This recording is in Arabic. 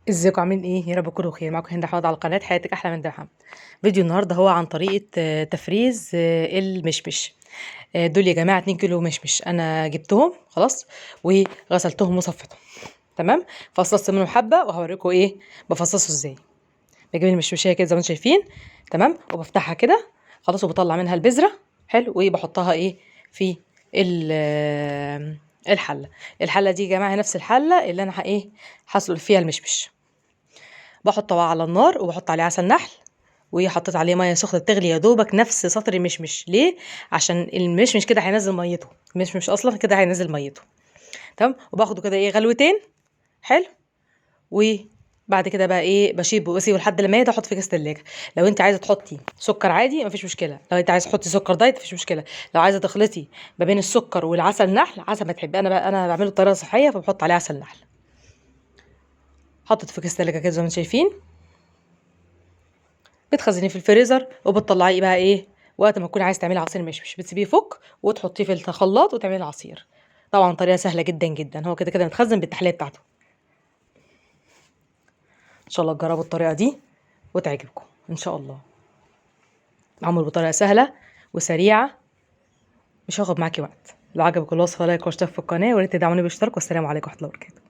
ازيكم عاملين ايه؟ يا رب تكونوا بخير. معاكم هند احمد على قناه حياتك احلى من درهم. فيديو النهارده هو عن طريقه تفريز المشمش. دول يا جماعه 2 كيلو مشمش، انا جبتهم خلاص وغسلتهم وصفيتهم. تمام. فصصت منهم حبه وهوريكم ايه بفصصه ازاي. بجيب المشمشيه كده زي ما انتم شايفين. تمام. وبفتحها كده خلاص وبطلع منها البذره. حلو. وبحطها ايه في الحله. الحله دي يا جماعه نفس الحله اللي انا هسلق فيها المشمش. بحطه بقى على النار وبحط عليه عسل نحل. وحطيت عليه ميه سخنه بتغلي يا دوبك نفس سطر المشمش. ليه؟ عشان المشمش كده هينزل ميته. المشمش اصلا كده هينزل ميته. تمام. وباخده كده غلوتين. حلو. وبعد كده بقى بسيبه لحد لما يهدى. احط في كاس تلاجة. لو انت عايزه تحطي سكر عادي مفيش مشكله، لو انت عايزه تحطي سكر دايت مفيش مشكله، لو عايزه تخلطي ما بين السكر والعسل نحل حسب ما تحبي. انا بعمله بطريقه صحيه فبحط عليه عسل نحل. حطت في كاس تلاجة كده زي ما انتم شايفين. بتخزنيه في الفريزر وبتطلعيه بقى وقت ما تكوني عايز تعملي عصير مشمش بتسيبيه يفك وتحطيه في الخلاط وتعملي العصير. طبعا طريقه سهله جدا جدا، هو كده كده متخزن بالتحليه بتاعته. ان شاء الله تجربوا الطريقه دي وتعجبكم ان شاء الله. معمول بطريقه سهله وسريعه، مش هاخد معاكي وقت. لو عجبك الوصفه لايك واشترك في القناه، وريت تدعموني باشتراك. والسلام عليكم ورحمه الله وبركاته.